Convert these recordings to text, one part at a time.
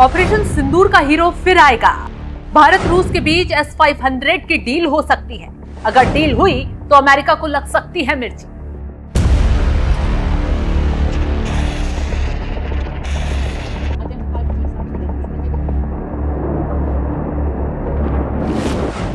Operation सिंदूर का hero फिर आएगा। भारत रूस के बीच S-500 की डील हो सकती है। अगर डील हुई तो अमेरिका को लग सकती है मिर्ची।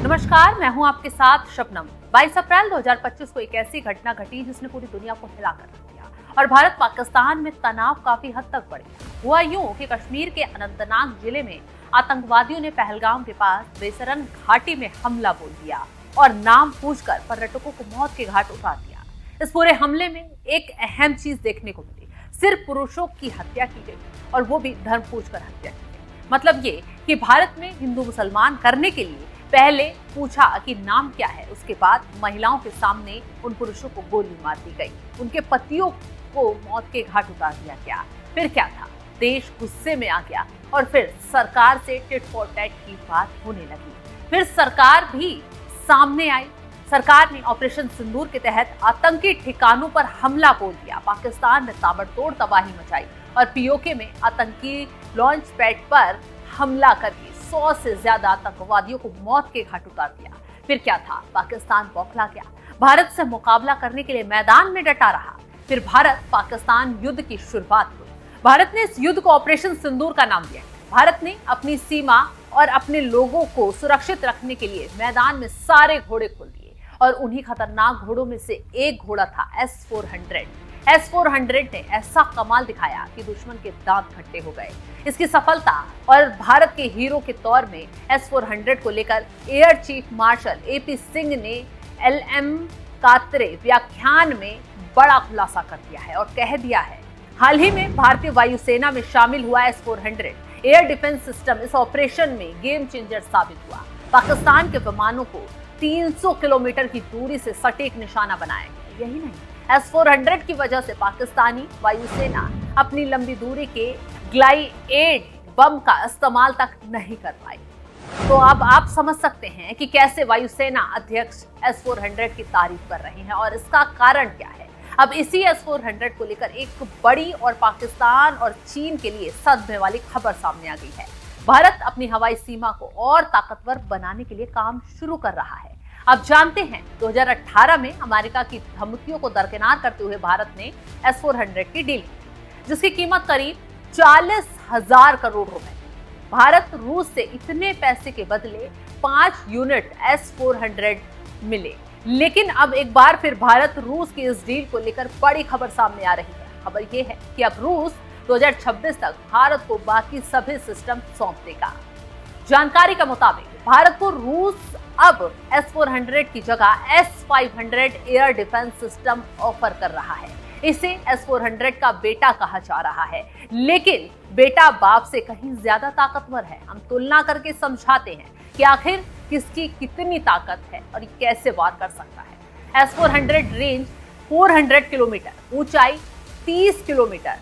नमस्कार, मैं हूं आपके साथ शबनम। 22 अप्रैल 2025 को एक ऐसी घटना घटी जिसने पूरी दुनिया को हिलाकर रख दिया और भारत पाकिस्तान में तनाव काफी हद तक बढ़ गया। हुआ यूं कि कश्मीर के अनंतनाग जिले में आतंकवादियों ने पहलगाम के पास बेसरन घाटी में हमला बोल दिया और नाम पूछकर पर्यटकों को मौत के घाट उतार दिया। इस पूरे हमले में एक अहम चीज देखने को मिली, सिर्फ पुरुषों की हत्या की गई और वो भी धर्म पूछकर हत्या की गई। मतलब ये कि भारत में हिंदू मुसलमान करने के लिए पहले पूछा कि नाम क्या है, उसके बाद महिलाओं के सामने उन पुरुषों को गोली मार दी गई, उनके पतियों को मौत के घाट उतार दिया गया। फिर क्या था, देश गुस्से में आ गया और फिर सरकार से टिट फॉर टैट की बात होने लगी। फिर सरकार भी सामने आई। सरकार ने ऑपरेशन सिंदूर के तहत आतंकी ठिकानों पर हमला बोल दिया। पाकिस्तान में ताबड़तोड़ तबाही मचाई और पीओके में आतंकी लॉन्च पैड पर हमला करके 100 से ज्यादा आतंकवादियों को मौत के घाट उतार दिया। फिर क्या था, पाकिस्तान बौखला गया, भारत से मुकाबला करने के लिए मैदान में डटा रहा। फिर भारत पाकिस्तान युद्ध की शुरुआत हुई। भारत ने इस युद्ध को ऑपरेशन सिंदूर का नाम दिया। भारत ने अपनी सीमा और अपने लोगों को सुरक्षित रखने के लिए मैदान में सारे घोड़े खोल दिए और उन्हीं खतरनाक घोड़ों में से एक घोड़ा था S-400। S-400 ने ऐसा कमाल दिखाया कि दुश्मन के दांत खट्टे हो गए। इसकी सफलता और भारत के हीरो के तौर में S-400 को लेकर air chief marshal AP Singh ने LM कात्रे व्याख्यान में बड़ा खुलासा कर दिया है और कह दिया है, हाल ही में भारतीय वायुसेना में शामिल हुआ S-400 एयर डिफेंस सिस्टम इस ऑपरेशन में गेम चेंजर साबित हुआ। पाकिस्तान के विमानों को 300 किलोमीटर की दूरी से सटीक निशाना बनाया गया। यही नहीं, S-400 की वजह से पाकिस्तानी वायुसेना अपनी लंबी दूरी के ग्लाइड बम का इस्तेमाल तक नहीं कर पाई। तो अब आप समझ सकते हैं कि कैसे वायुसेना अध्यक्ष S-400 की तारीफ कर रहे हैं और इसका कारण क्या है। अब इसी S-400 को लेकर एक बड़ी और पाकिस्तान और चीन के लिए सदमे वाली खबर सामने आ गई है। भारत अपनी हवाई सीमा को और ताकतवर बनाने के लिए काम शुरू कर रहा है। अब जानते हैं, 2018 में अमेरिका की धमकियों को दरकिनार करते हुए भारत ने S-400 की डील की, जिसकी कीमत करीब 40,000 करोड़ रुपए। भारत रूस से इतने पैसे के बदले 5 यूनिट S-400 मिले। लेकिन अब एक बार फिर भारत रूस की इस डील को लेकर बड़ी खबर सामने आ रही है। खबर यह है कि अब रूस 2026 तक भारत को बाकी सभी सिस्टम सौंप देगा। जानकारी के मुताबिक भारत को रूस अब S-400 की जगह S-500 air defence system offer कर रहा है। इसे S-400 का बेटा कहा जा रहा है, लेकिन बेटा बाप से कहीं ज्यादा ताकतवर है। हम तुलना करके समझाते हैं कि आखिर किसकी कितनी ताकत है और ये कैसे वार कर सकता है। S-400 रेंज 400 किलोमीटर, ऊंचाई 30 किलोमीटर।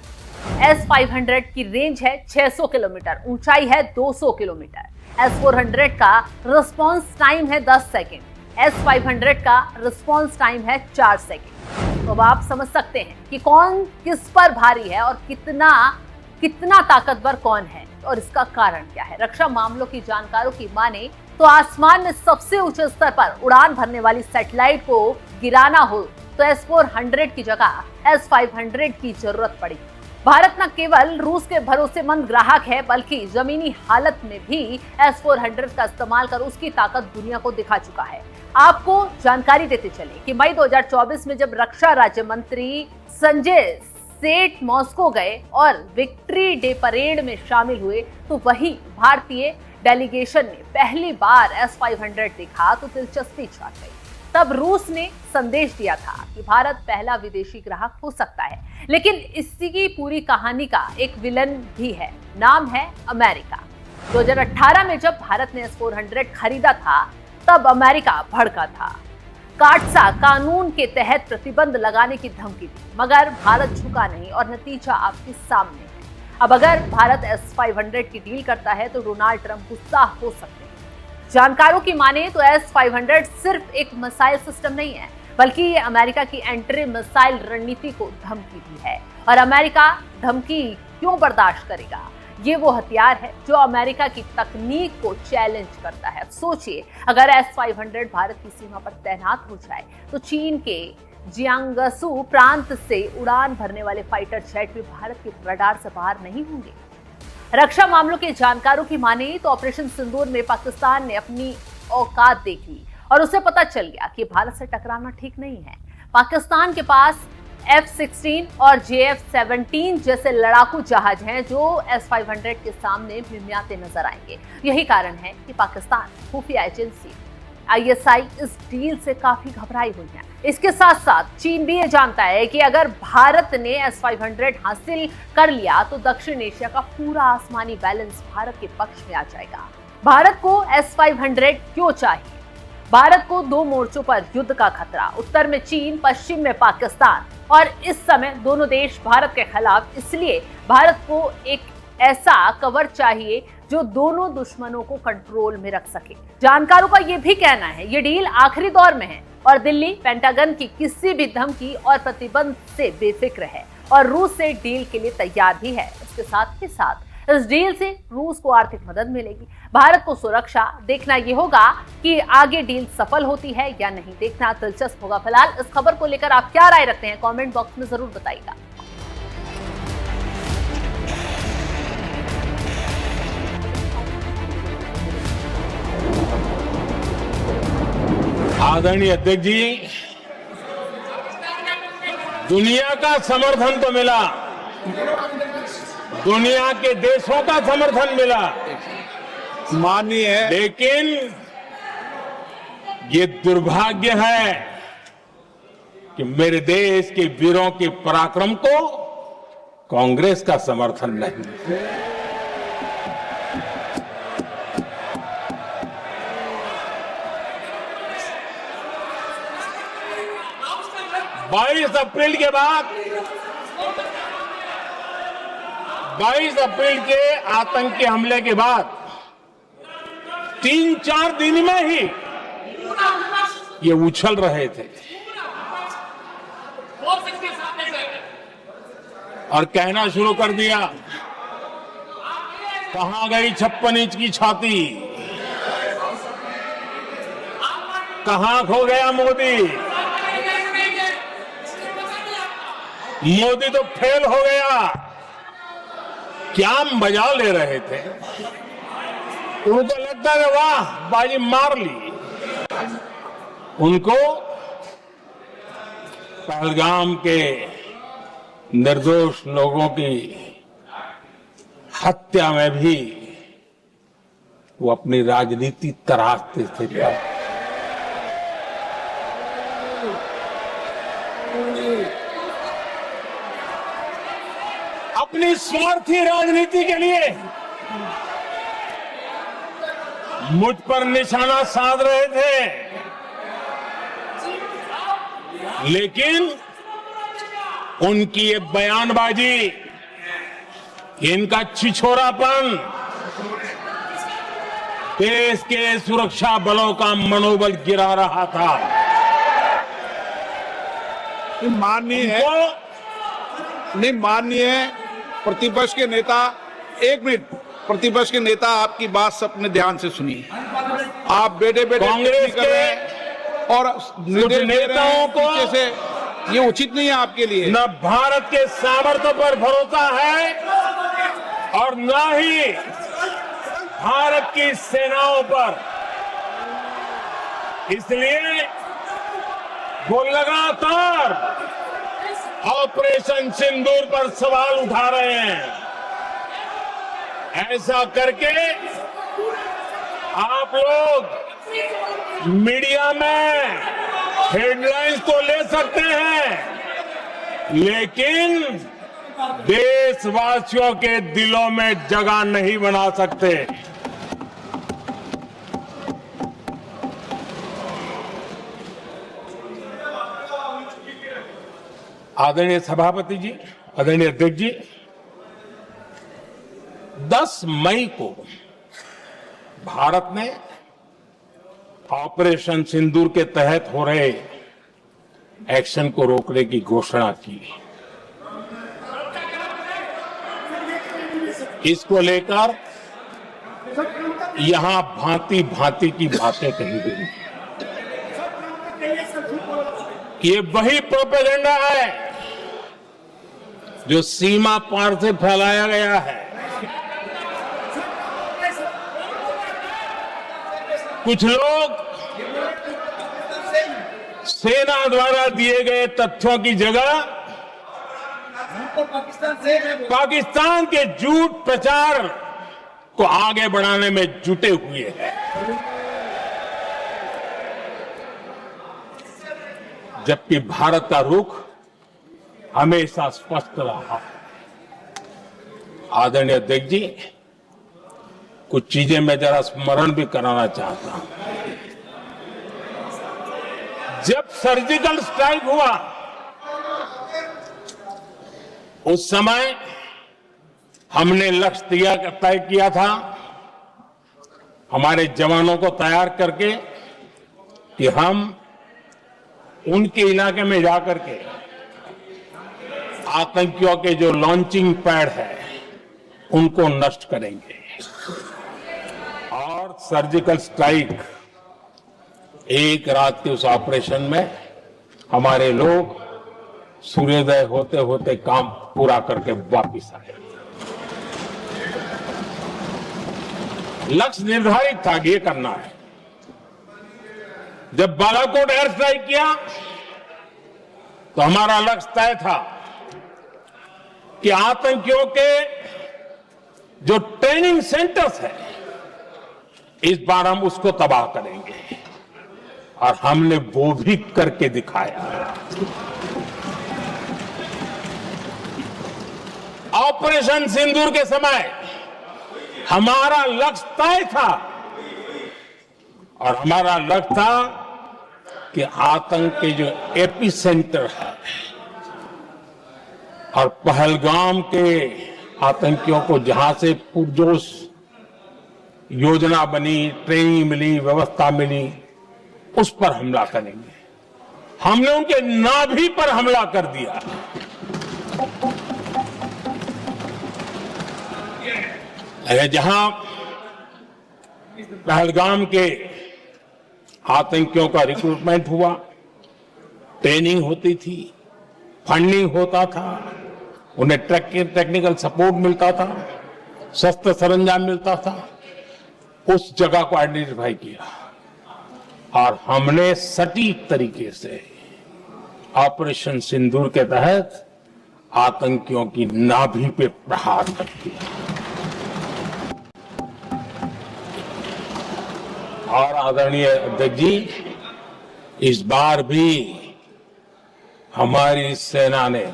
S-500 की रेंज है 600 किलोमीटर, ऊंचाई है 200 किलोमीटर। S-400 का रिस्पॉन्स टाइम है 10 सेकेंड, S-500 का रिस्पॉन्स टाइम है 4 सेकेंड। तो अब आप समझ सकते हैं कि कौन किस पर भारी है और कितना ताकतवर कौन है और इसका कारण क्या है। रक्षा मामलों की जानकारों की माने तो आसमान में सबसे ऊंचे स्तर पर उड़ान भरने वाली सैटेलाइट को गिराना हो तो S-400 की जगह S-500 की जरूरत पड़ी। भारत न केवल रूस के भरोसेमंद ग्राहक है, बल्कि जमीनी हालत में भी S-400 का इस्तेमाल कर उसकी ताकत दुनिया को दिखा चुका है। आपको जानकारी देते चले कि मई 2024 में जब रक्षा राज्य मंत्री संजय सेठ मॉस्को गए और विक्ट्री डे परेड में शामिल हुए, तो वही भारतीय डेलीगेशन ने पहली बार S-500 देखा तो दिलचस्पी छा गई। तब रूस ने संदेश दिया था कि भारत पहला विदेशी ग्राहक हो सकता है, लेकिन इसकी पूरी कहानी का एक विलन भी है, नाम है अमेरिका। 2018 में जब भारत ने S-400 खरीदा था, तब अमेरिका भड़का था। काटसा कानून के तहत प्रतिबंध लगाने की धमकी दी, मगर भारत झुका नहीं और नतीजा आपके सामने है। अब अगर भारत S-500 की डील करता है तो डोनाल्ड ट्रंप गुस्सा हो सकते हैं। जानकारों की माने तो S-500 सिर्फ एक मिसाइल सिस्टम नहीं है, बल्कि ये अमेरिका की एंटी मिसाइल रणनीति को धमकी दी है। और अमेरिका धमकी क्यों बर्दाश्त करेगा? ये वो हथियार है जो अमेरिका की तकनीक को चैलेंज करता है। सोचिए, अगर S-500 भारत की सीमा पर तैनात हो जाए तो चीन के जियांगसू प्रांत से उड़ान भरने वाले फाइटर जेट भी भारत के रडार से बाहर नहीं होंगे। रक्षा मामलों के जानकारों की माने तो ऑपरेशन सिंदूर में पाकिस्तान ने अपनी औकात देख ली और उसे पता चल गया कि भारत से टकराना ठीक नहीं है। पाकिस्तान के पास F-16 और JF-17 जैसे लड़ाकू जहाज हैं जो S-500 के सामने मिमियाते नजर आएंगे। यही कारण है कि पाकिस्तान खुफिया एजेंसी ISI इस डील से काफी घबराई हुई है। इसके साथ साथ चीन भी ये जानता है कि अगर भारत ने S-500 हासिल कर लिया तो दक्षिण एशिया का पूरा आसमानी बैलेंस भारत के पक्ष में आ जाएगा। भारत को S-500 क्यों चाहिए? भारत को दो मोर्चों पर युद्ध का खतरा, उत्तर में चीन, पश्चिम में पाकिस्तान, और इस समय दोनों देश भारत के खिलाफ। इसलिए भारत को एक ऐसा कवर चाहिए जो दोनों दुश्मनों को कंट्रोल में रख सके। जानकारों का यह भी कहना है ये डील आखिरी दौर में है और दिल्ली पेंटागन की किसी भी धमकी और प्रतिबंध से बेफिक्र है और रूस से डील के लिए तैयार भी है। इसके साथ ही साथ इस डील से रूस को आर्थिक मदद मिलेगी, भारत को सुरक्षा। देखना यह होगा कि आगे डील सफल होती है या नहीं, देखना दिलचस्प होगा। फिलहाल इस खबर को लेकर आप क्या राय रखते हैं, कमेंट बॉक्स में जरूर बताइएगा। आदरणीय अध्यक्ष जी, दुनिया का समर्थन तो मिला, दुनिया के देशों का समर्थन मिला, माननीय, लेकिन ये दुर्भाग्य है कि मेरे देश के वीरों के पराक्रम को कांग्रेस का समर्थन नहीं। 22 अप्रैल के बाद 22 अप्रैल के आतंकी हमले के बाद 3-4 दिन में ही ये उछल रहे थे और कहना शुरू कर दिया, कहां गई 56 इंच की छाती, कहां खो गया मोदी, मोदी तो फेल हो गया। क्या मजा ले रहे थे, उनको लगता है वाह बाजी मार ली। उनको पहलगाम के निर्दोष लोगों की हत्या में भी वो अपनी राजनीति तराशते थे। अपनी स्वार्थी राजनीति के लिए मुझ पर निशाना साध रहे थे, लेकिन उनकी ये बयानबाजी, इनका छिछोरापन देश के सुरक्षा बलों का मनोबल गिरा रहा था। माननीय नहीं, माननीय प्रतिपक्ष के नेता, एक मिनट, प्रतिपक्ष के नेता आपकी बात सबने ध्यान से सुनी। आप बेटे कांग्रेस के और नेताओं को जैसे ये उचित नहीं है आपके लिए। न भारत के सामर्थ्य पर भरोसा है और न ही भारत की सेनाओं पर, इसलिए वो लगातार ऑपरेशन सिंदूर पर सवाल उठा रहे हैं। ऐसा करके आप लोग मीडिया में हेडलाइंस तो ले सकते हैं, लेकिन देशवासियों के दिलों में जगह नहीं बना सकते। आदरणीय सभापति जी, आदरणीय अध्यक्ष जी, 10 मई को भारत ने ऑपरेशन सिंदूर के तहत हो रहे एक्शन को रोकने की घोषणा की। इसको लेकर यहां भांति भांति की बातें कही गई। ये वही प्रोपेगेंडा है जो सीमा पार से फैलाया गया है। कुछ लोग सेना द्वारा दिए गए तथ्यों की जगह पाकिस्तान के झूठ प्रचार को आगे बढ़ाने में जुटे हुए हैं। जबकि भारत का रुख हमेशा स्पष्ट रहा। आदरणीय अध्यक्ष जी, कुछ चीजें मैं जरा स्मरण भी कराना चाहता हूं। जब सर्जिकल स्ट्राइक हुआ उस समय हमने लक्ष्य तय किया था, हमारे जवानों को तैयार करके कि हम उनके इलाके में जाकर के आतंकियों के जो लॉन्चिंग पैड है उनको नष्ट करेंगे। और सर्जिकल स्ट्राइक, एक रात के उस ऑपरेशन में हमारे लोग सूर्योदय होते होते काम पूरा करके वापिस आए। लक्ष्य निर्धारित था कि ये करना है। जब बालाकोट एयर स्ट्राइक किया तो हमारा लक्ष्य तय था कि आतंकियों के जो ट्रेनिंग सेंटर्स है इस बार हम उसको तबाह करेंगे, और हमने वो भी करके दिखाया। ऑपरेशन सिंदूर के समय हमारा लक्ष्य तय था, और हमारा लक्ष्य था कि आतंक के जो एपी सेंटर है और पहलगाम के आतंकियों को जहां से पुरजोश योजना बनी, ट्रेनिंग मिली, व्यवस्था मिली, उस पर हमला करेंगे। हमने उनके नाभि पर हमला कर दिया। जहां पहलगाम के आतंकियों का रिक्रूटमेंट हुआ, ट्रेनिंग होती थी, फंडिंग होता था, उन्हें टेक्निकल सपोर्ट मिलता था, शस्त्र सरंजाम मिलता था, उस जगह को आइडेंटिफाई किया और हमने सटीक तरीके से ऑपरेशन सिंदूर के तहत आतंकियों की नाभि पे प्रहार कर दिया। और आदरणीय अध्यक्ष जी, इस बार भी हमारी सेना ने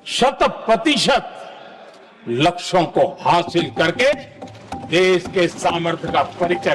100% लक्ष्यों को हासिल करके देश के सामर्थ्य का परिचय